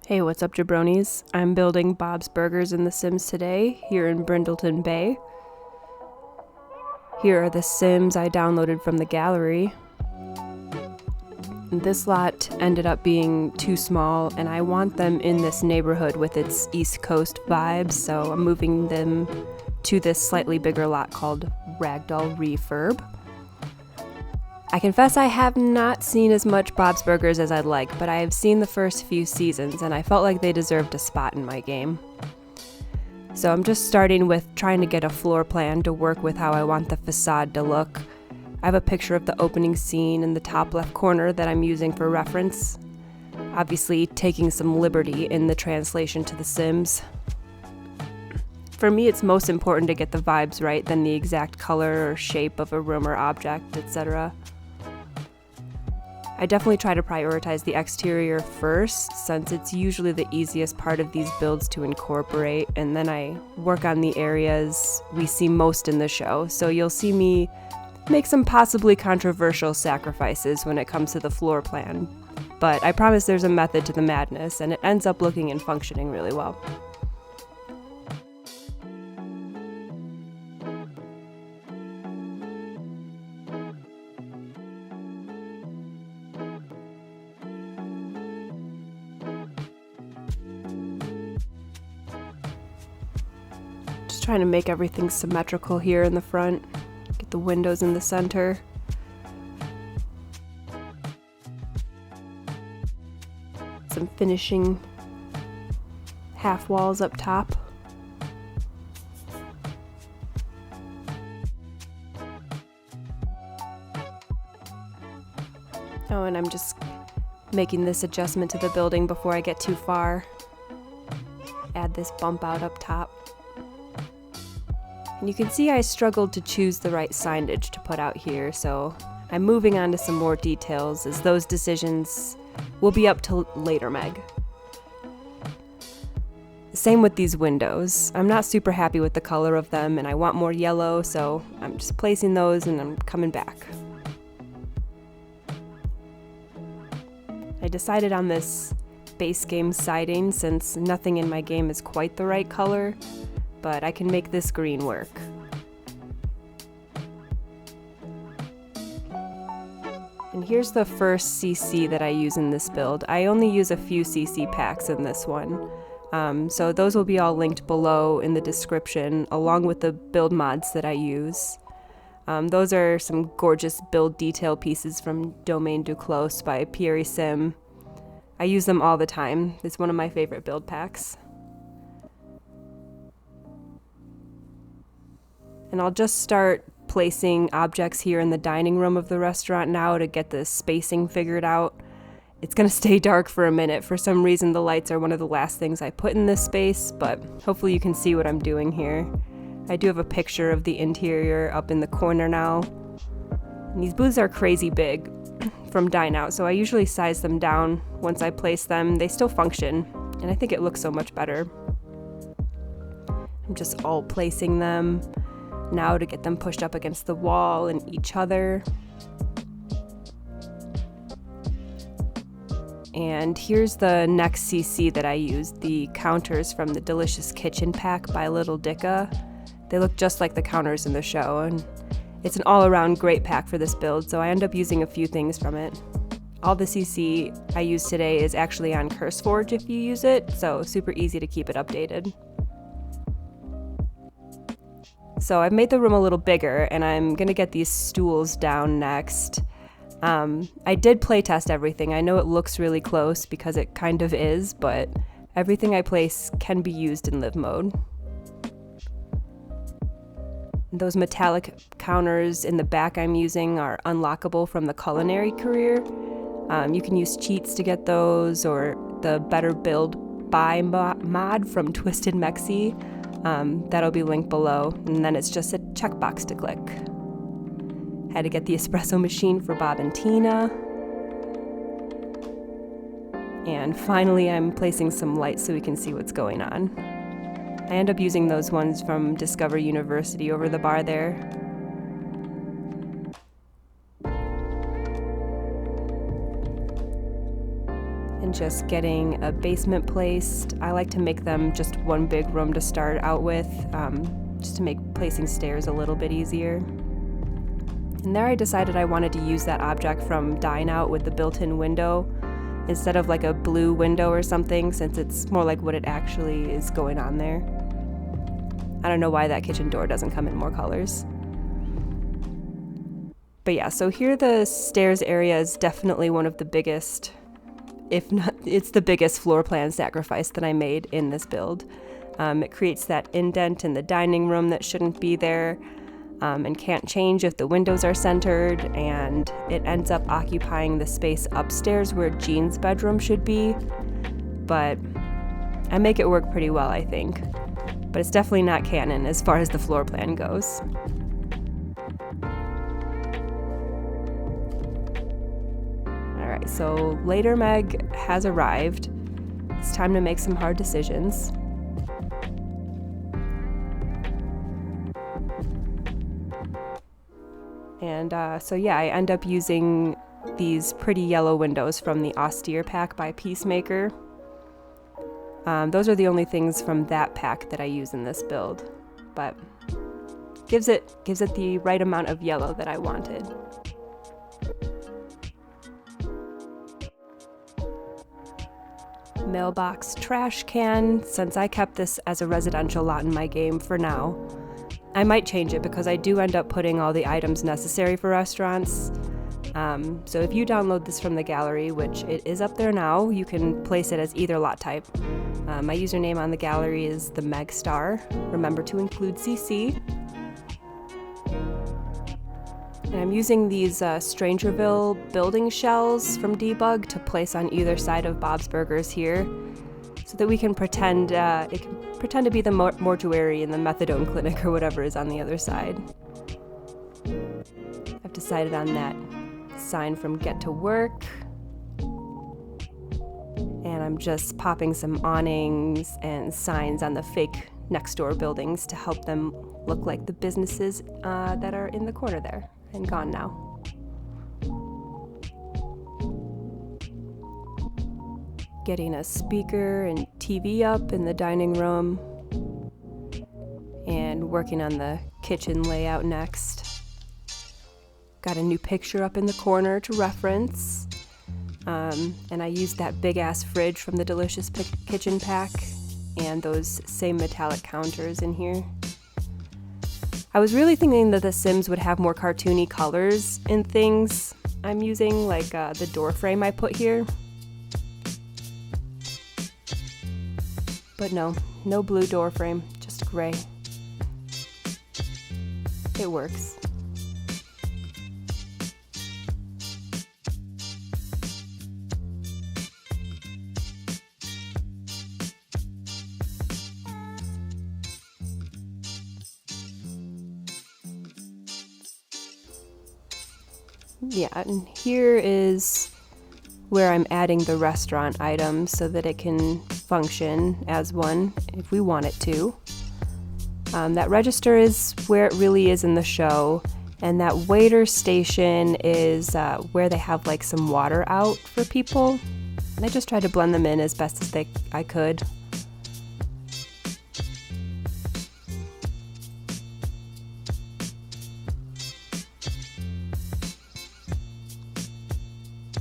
Hey, what's up, jabronis? I'm building Bob's Burgers in The Sims today, here in Brindleton Bay. Here are the Sims I downloaded from the gallery. This lot ended up being too small, and I want them in this neighborhood with its East Coast vibes, so I'm moving them to this slightly bigger lot called Ragdoll Refurb. I confess I have not seen as much Bob's Burgers as I'd like, but I have seen the first few seasons, and I felt like they deserved a spot in my game. So I'm just starting with trying to get a floor plan to work with how I want the facade to look. I have a picture of the opening scene in the top left corner that I'm using for reference, obviously taking some liberty in the translation to The Sims. For me, it's most important to get the vibes right than the exact color or shape of a room or object, etc. I definitely try to prioritize the exterior first, since it's usually the easiest part of these builds to incorporate, and then I work on the areas we see most in the show, so you'll see me make some possibly controversial sacrifices when it comes to the floor plan. But I promise there's a method to the madness, and it ends up looking and functioning really well. Trying to make everything symmetrical here in the front. Get the windows in the center. Some finishing half walls up top. Oh, and I'm just making this adjustment to the building before I get too far. Add this bump out up top. And you can see I struggled to choose the right signage to put out here, so I'm moving on to some more details, as those decisions will be up to later Meg. Same with these windows. I'm not super happy with the color of them, and I want more yellow, so I'm just placing those and I'm coming back. I decided on this base game siding since nothing in my game is quite the right color, but I can make this green work. And here's the first CC that I use in this build. I only use a few CC packs in this one, so those will be all linked below in the description, along with the build mods that I use. Those are some gorgeous build detail pieces from Domaine du Clos by Pierisim. I use them all the time. It's one of my favorite build packs. And I'll just start placing objects here in the dining room of the restaurant now to get the spacing figured out. It's gonna stay dark for a minute. For some reason, the lights are one of the last things I put in this space, but hopefully you can see what I'm doing here. I do have a picture of the interior up in the corner now. And these booths are crazy big from dine out, so I usually size them down once I place them. They still function, and I think it looks so much better. I'm just all placing them now to get them pushed up against the wall and each other. And here's the next CC that I used, the counters from the Delicious Kitchen pack by LittleDica. They look just like the counters in the show, and it's an all-around great pack for this build, so I end up using a few things from it. All the CC I use today is actually on CurseForge if you use it, so super easy to keep it updated. So I've made the room a little bigger, and I'm gonna get these stools down next. I did playtest everything. I know it looks really close because it kind of is, but everything I place can be used in live mode. Those metallic counters in the back I'm using are unlockable from the culinary career. You can use cheats to get those, or the Better Build Buy mod from TwistedMexi. That'll be linked below, and then it's just a checkbox to click. Had to get the espresso machine for Bob and Tina. And finally, I'm placing some lights so we can see what's going on. I end up using those ones from Discover University over the bar there. And just getting a basement placed. I like to make them just one big room to start out with, just to make placing stairs a little bit easier. And there I decided I wanted to use that object from Dine Out with the built-in window instead of like a blue window or something, since it's more like what it actually is going on there. I don't know why that kitchen door doesn't come in more colors. But yeah, so here the stairs area is definitely one of the biggest, if not, it's the biggest floor plan sacrifice that I made in this build. It creates that indent in the dining room that shouldn't be there, and can't change if the windows are centered, and it ends up occupying the space upstairs where Jean's bedroom should be. But I make it work pretty well, I think. But it's definitely not canon as far as the floor plan goes. Alright, so Later Meg has arrived. It's time to make some hard decisions. And so yeah, I end up using these pretty yellow windows from the Austere pack by Peacemaker. Those are the only things from that pack that I use in this build, but gives it the right amount of yellow that I wanted. Mailbox trash can, since I kept this as a residential lot in my game for now. I might change it because I do end up putting all the items necessary for restaurants. So if you download this from the gallery, which it is up there now, you can place it as either lot type. My username on the gallery is the Meg Star. Remember to include CC. And I'm using these Strangerville building shells from Debug to place on either side of Bob's Burgers here, so that we can pretend it can pretend to be the mortuary in the methadone clinic or whatever is on the other side. I've decided on that sign from Get to Work, and I'm just popping some awnings and signs on the fake next door buildings to help them look like the businesses that are in the corner there and gone now. Getting a speaker and TV up in the dining room, and working on the kitchen layout next. Got a new picture up in the corner to reference, and I used that big ass fridge from the Delicious Kitchen pack and those same metallic counters in here. I was really thinking that The Sims would have more cartoony colors in things I'm using, like the door frame I put here. But no blue door frame, just gray. It works. Yeah, and here is where I'm adding the restaurant items so that it can function as one if we want it to. That register is where it really is in the show, and that waiter station is where they have like some water out for people. And I just tried to blend them in as best as I could.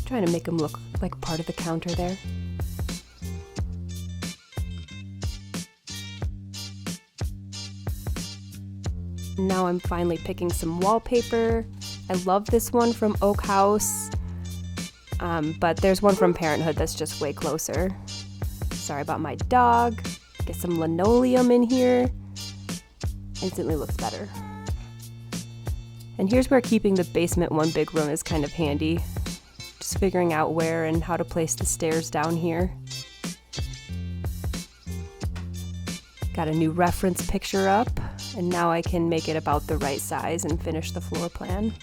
Trying to make them look like part of the counter there. Now I'm finally picking some wallpaper. I love this one from Oak House, but there's one from Parenthood that's just way closer. Sorry about my dog. Get some linoleum in here. Instantly looks better. And here's where keeping the basement one big room is kind of handy. Just figuring out where and how to place the stairs down here. Got a new reference picture up, and now I can make it about the right size and finish the floor plan.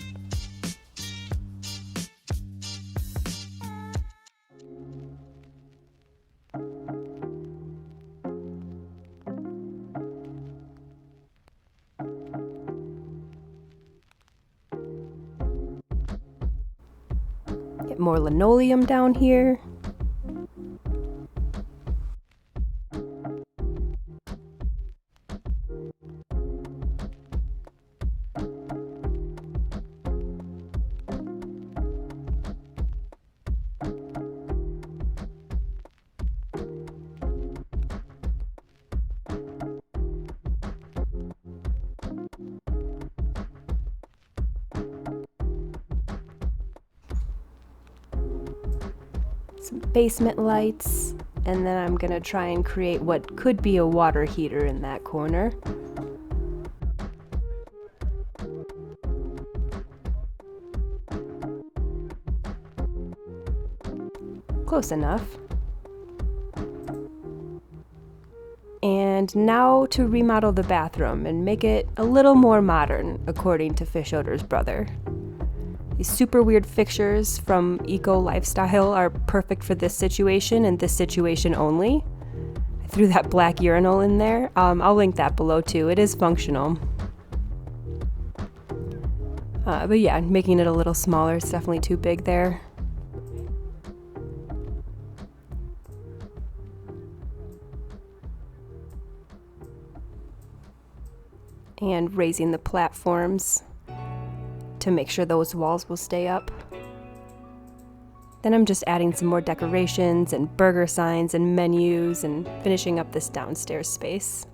Get more linoleum down here. some basement lights, and then I'm gonna try and create what could be a water heater in that corner. Close enough. And now to remodel the bathroom and make it a little more modern, according to Fish Odor's brother. These super weird fixtures from Eco Lifestyle are perfect for this situation and this situation only. I threw that black urinal in there. I'll link that below too. It is functional. But yeah, making it a little smaller is definitely too big there. And raising the platforms to make sure those walls will stay up. Then I'm just adding some more decorations and burger signs and menus and finishing up this downstairs space.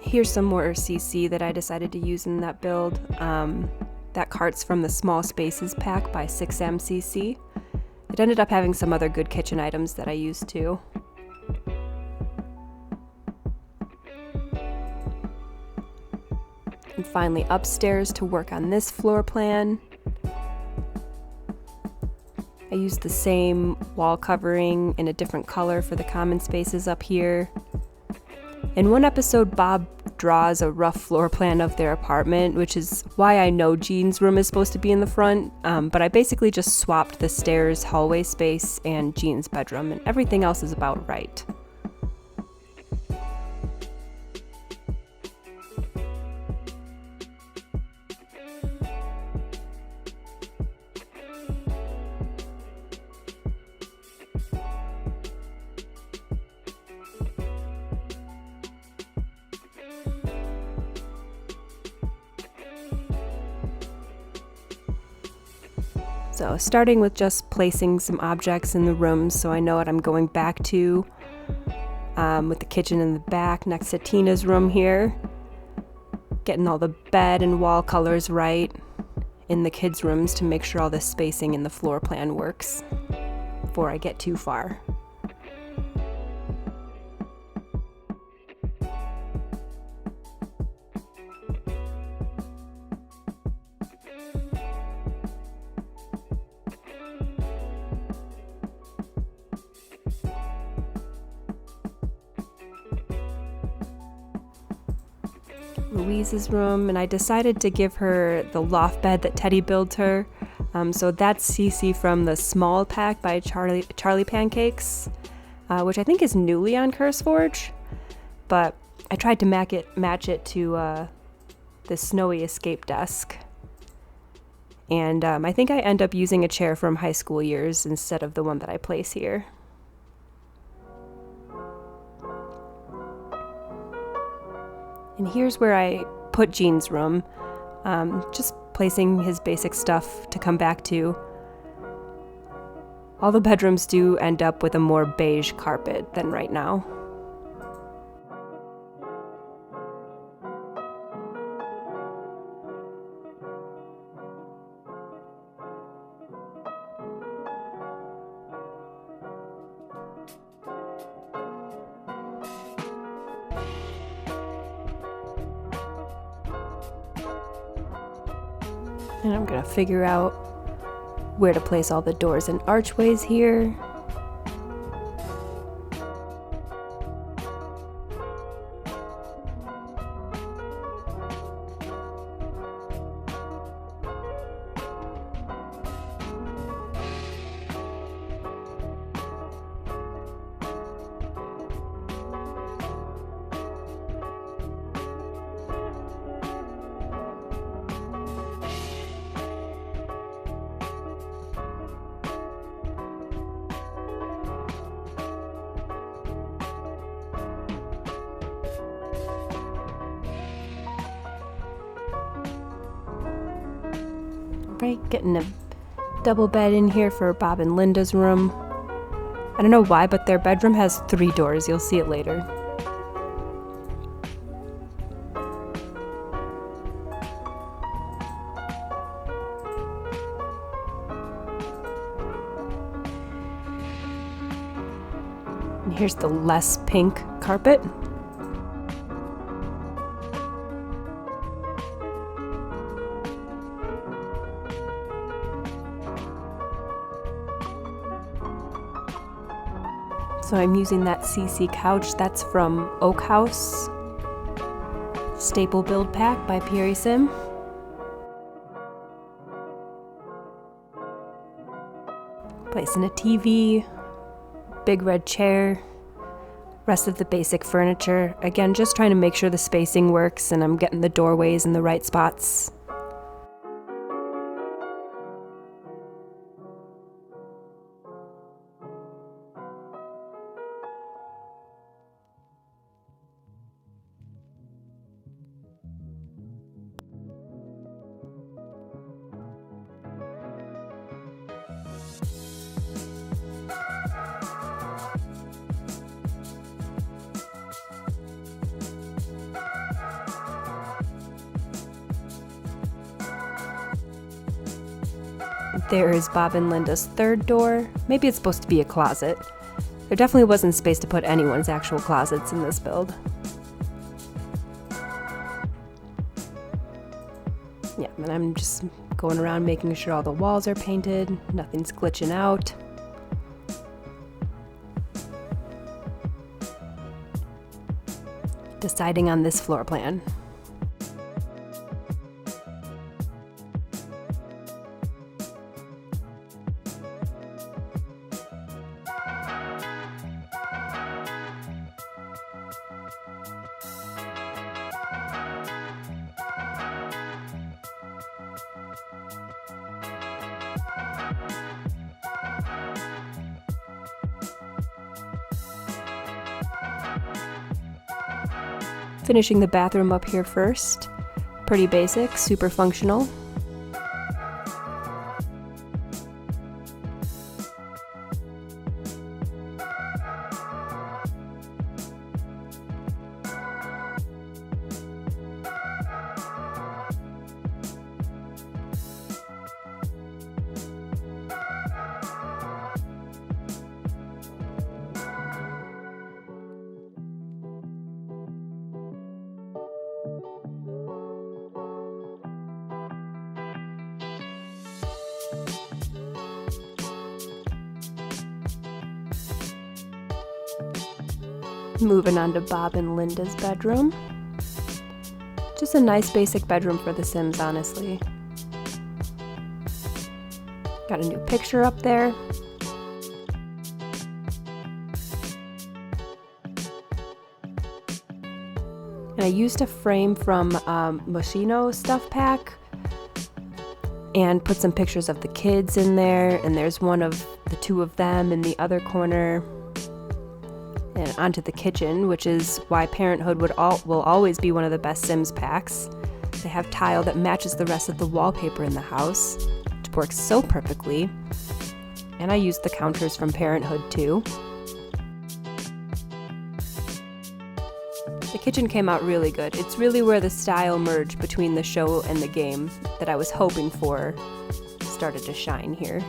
Here's some more CC that I decided to use in that build. That cart's from the Small Spaces pack by Sixamcc. It ended up having some other good kitchen items that I used too. And finally upstairs to work on this floor plan. I used the same wall covering in a different color for the common spaces up here. In one episode, Bob draws a rough floor plan of their apartment, which is why I know Jean's room is supposed to be in the front, but I basically just swapped the stairs, hallway space, and Jean's bedroom, and everything else is about right. So starting with just placing some objects in the rooms so I know what I'm going back to, with the kitchen in the back next to Tina's room here. Getting all the bed and wall colors right in the kids' rooms to make sure all the spacing in the floor plan works before I get too far. Louise's room, and I decided to give her the loft bed that Teddy built her. So that's CC from the SMOL pack by CharlyPancakes, which I think is newly on CurseForge, but I tried to match it to the snowy escape desk. And I think I end up using a chair from high school years instead of the one that I place here. And here's where I put Jean's room, just placing his basic stuff to come back to. All the bedrooms do end up with a more beige carpet than right now. And I'm gonna figure out where to place all the doors and archways here. Right, getting a double bed in here for Bob and Linda's room. I don't know why, but their bedroom has 3 doors. You'll see it later. And here's the less pink carpet. So I'm using that CC couch. That's from Oak House. Staple Build Pack by Pierisim. Placing a TV, big red chair, rest of the basic furniture. Again, just trying to make sure the spacing works and I'm getting the doorways in the right spots. There is Bob and Linda's third door. Maybe it's supposed to be a closet. There definitely wasn't space to put anyone's actual closets in this build. Yeah, and I'm just going around making sure all the walls are painted, nothing's glitching out. Deciding on this floor plan. Finishing the bathroom up here first. Pretty basic, super functional. Moving on to Bob and Linda's bedroom. Just a nice basic bedroom for the Sims, honestly. Got a new picture up there. And I used a frame from Moschino stuff pack and put some pictures of the kids in there, and there's one of the 2 of them in the other corner. And onto the kitchen, which is why Parenthood will always be one of the best Sims packs. They have tile that matches the rest of the wallpaper in the house, which works so perfectly. And I used the counters from Parenthood too. The kitchen came out really good. It's really where the style merged between the show and the game that I was hoping for started to shine here.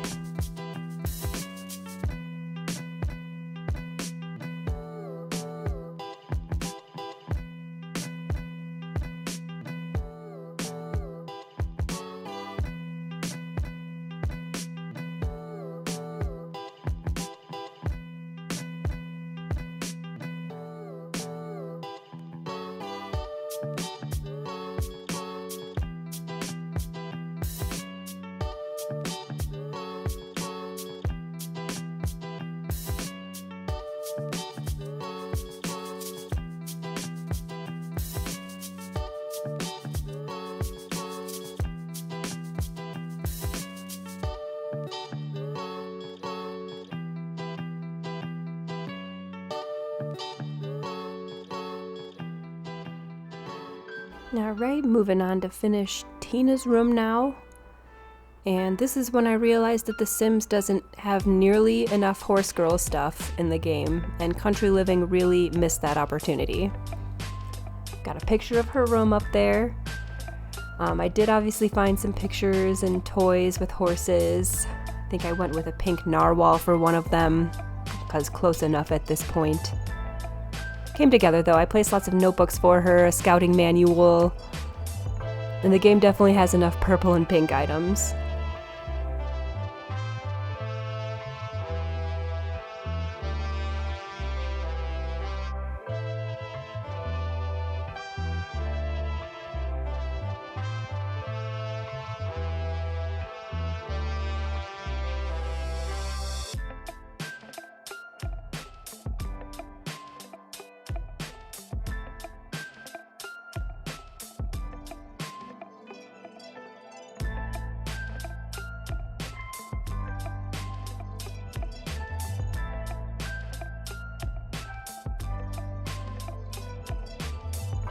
Alright, moving on to finish Tina's room now. And this is when I realized that The Sims doesn't have nearly enough horse girl stuff in the game, and Country Living really missed that opportunity. Got a picture of her room up there. I did obviously find some pictures and toys with horses. I think I went with a pink narwhal for one of them, because close enough at this point. Came together though. I placed lots of notebooks for her, a scouting manual, and the game definitely has enough purple and pink items.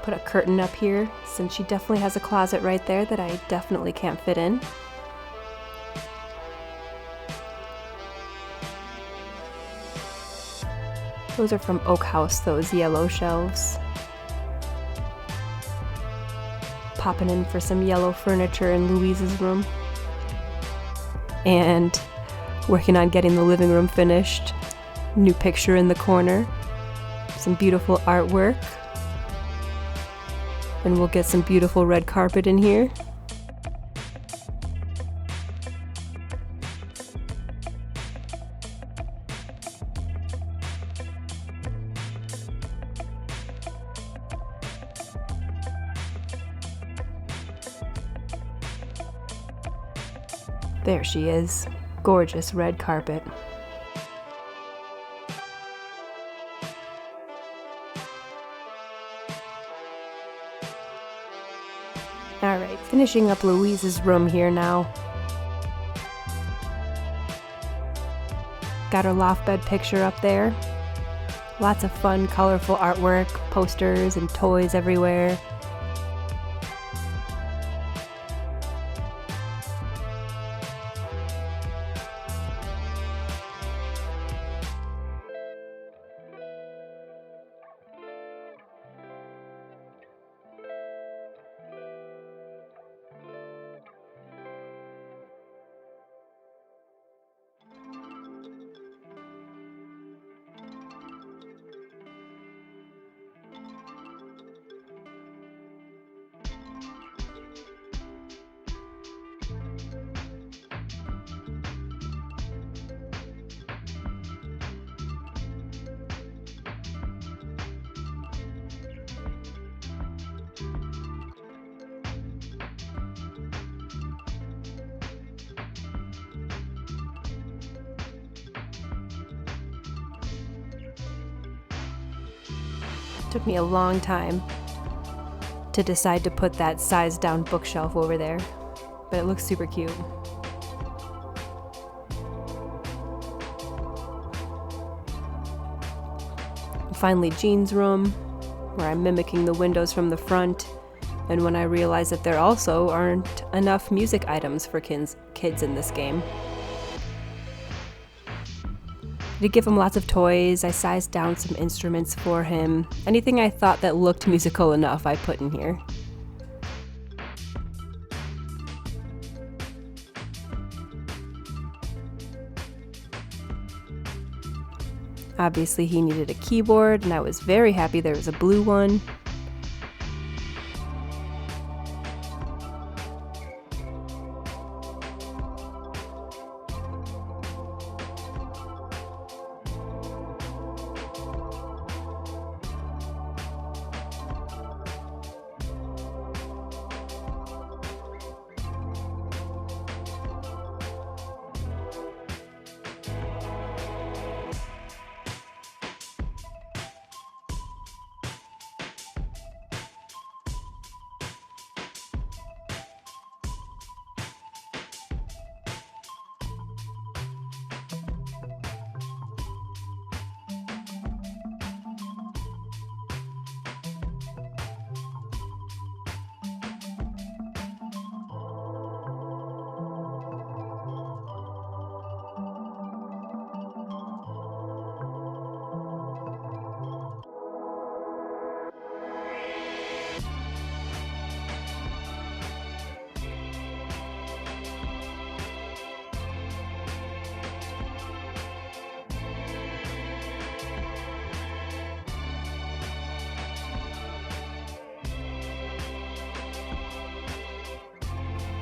Put a curtain up here, since she definitely has a closet right there that I definitely can't fit in. Those are from Oak House, those yellow shelves. Popping in for some yellow furniture in Louise's room. And working on getting the living room finished. New picture in the corner. Some beautiful artwork. And we'll get some beautiful red carpet in here. There she is. Gorgeous red carpet. Alright, finishing up Louise's room here now. Got her loft bed picture up there. Lots of fun, colorful artwork, posters, and toys everywhere. Took me a long time to decide to put that sized down bookshelf over there, but it looks super cute. And finally, Jean's room, where I'm mimicking the windows from the front, and when I realized that there also aren't enough music items for kids in this game. To give him lots of toys, I sized down some instruments for him. Anything I thought that looked musical enough, I put in here. Obviously, he needed a keyboard, and I was very happy there was a blue one.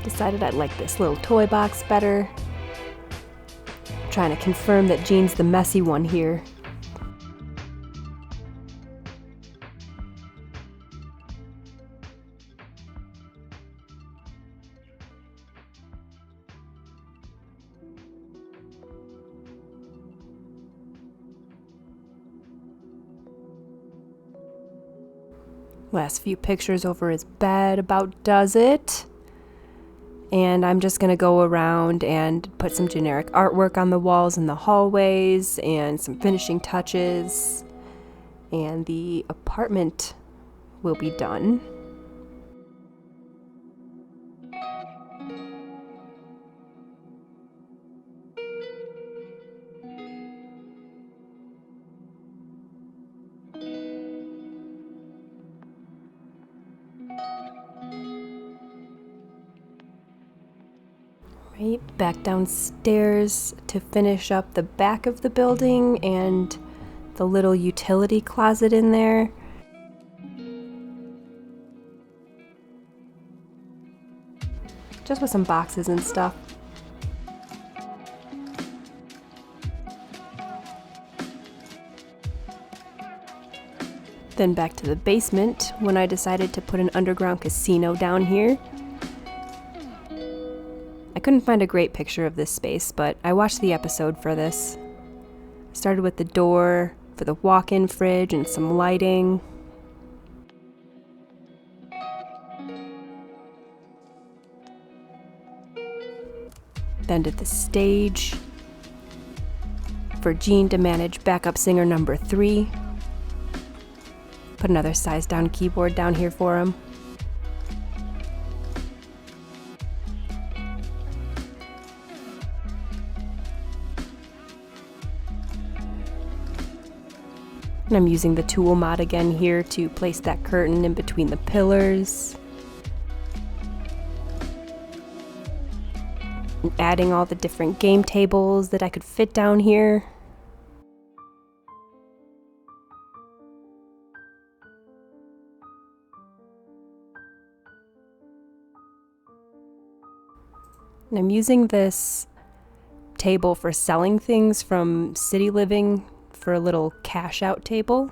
Decided I like this little toy box better. Trying to confirm that Jean's the messy one here. Last few pictures over his bed about does it. And I'm just gonna go around and put some generic artwork on the walls in the hallways and some finishing touches. And the apartment will be done. Right, back downstairs to finish up the back of the building and the little utility closet in there. Just with some boxes and stuff. Then back to the basement when I decided to put an underground casino down here. I couldn't find a great picture of this space, but I watched the episode for this. I started with the door for the walk-in fridge and some lighting. Then did the stage for Jean to manage backup singer number 3. Put another size down keyboard down here for him. And I'm using the tool mod again here to place that curtain in between the pillars. And adding all the different game tables that I could fit down here. And I'm using this table for selling things from City Living for a little cash out table.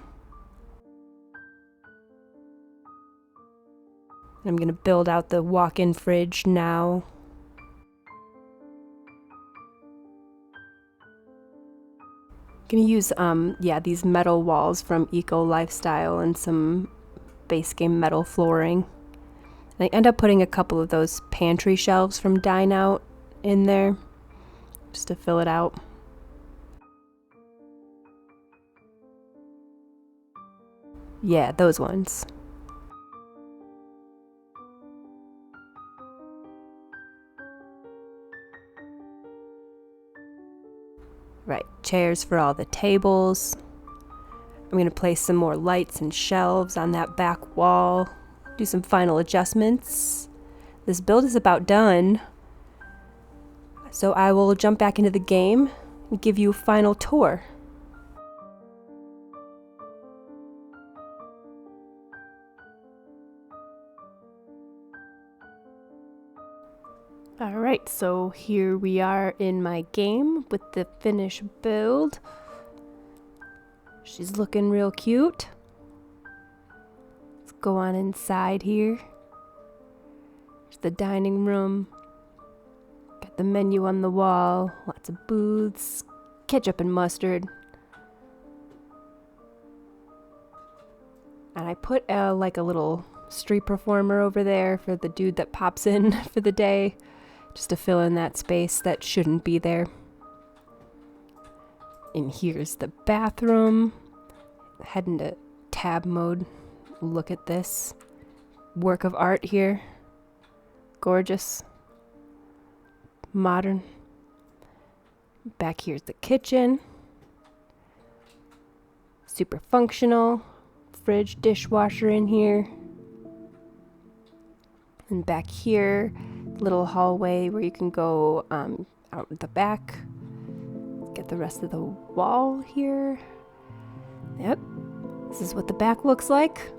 I'm gonna build out the walk-in fridge now. Gonna use these metal walls from Eco Lifestyle and some base game metal flooring. And I end up putting a couple of those pantry shelves from Dine Out in there just to fill it out. Yeah, those ones. Right, chairs for all the tables. I'm going to place some more lights and shelves on that back wall. Do some final adjustments. This build is about done. So I will jump back into the game and give you a final tour. Alright, so here we are in my game with the finished build. She's looking real cute. Let's go on inside here. There's the dining room. Got the menu on the wall. Lots of booths. Ketchup and mustard. And I put like a little street performer over there for the dude that pops in for the day. Just to fill in that space that shouldn't be there. And here's the bathroom. Head into tab mode. Look at this work of art here. Gorgeous. Modern. Back here's the kitchen. Super functional. Fridge, dishwasher in here. And back here, little hallway where you can go out the back. Get the rest of the wall here. Yep, this is what the back looks like.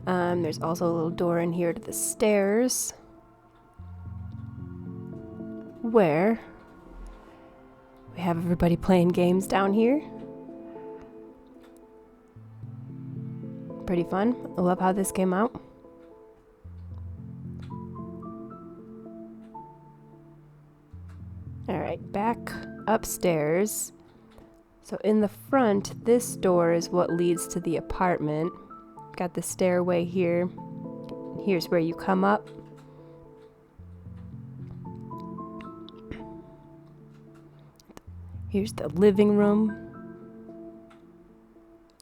There's also a little door in here to the stairs. where we have everybody playing games down here. Pretty fun. I love how this came out. Alright, back upstairs. So in the front, this door is what leads to the apartment. Got the stairway here. Here's where you come up. Here's the living room.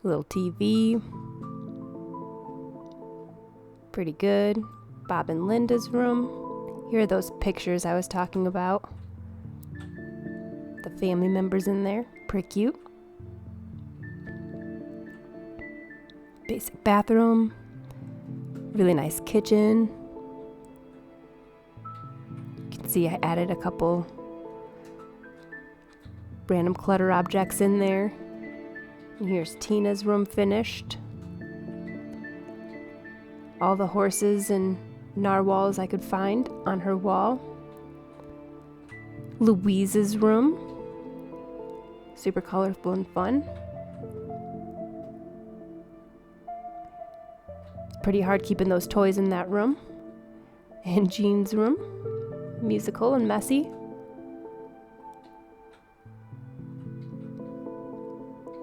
Little TV. Pretty good. Bob and Linda's room. Here are those pictures I was talking about. The family members in there. Pretty cute. Basic bathroom. Really nice kitchen. You can see I added a couple random clutter objects in there. And here's Tina's room finished. All the horses and narwhals I could find on her wall. Louise's room. Super colorful and fun. Pretty hard keeping those toys in that room. And Jean's room. Musical and messy.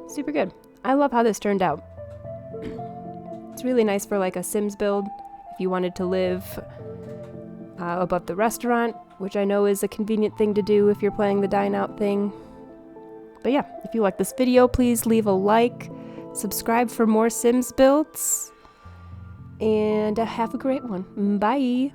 Super good. I love how this turned out. It's really nice for like a Sims build if you wanted to live above the restaurant, which I know is a convenient thing to do if you're playing the dine out thing. But yeah, if you like this video, please leave a like, subscribe for more Sims builds, and have a great one. Bye!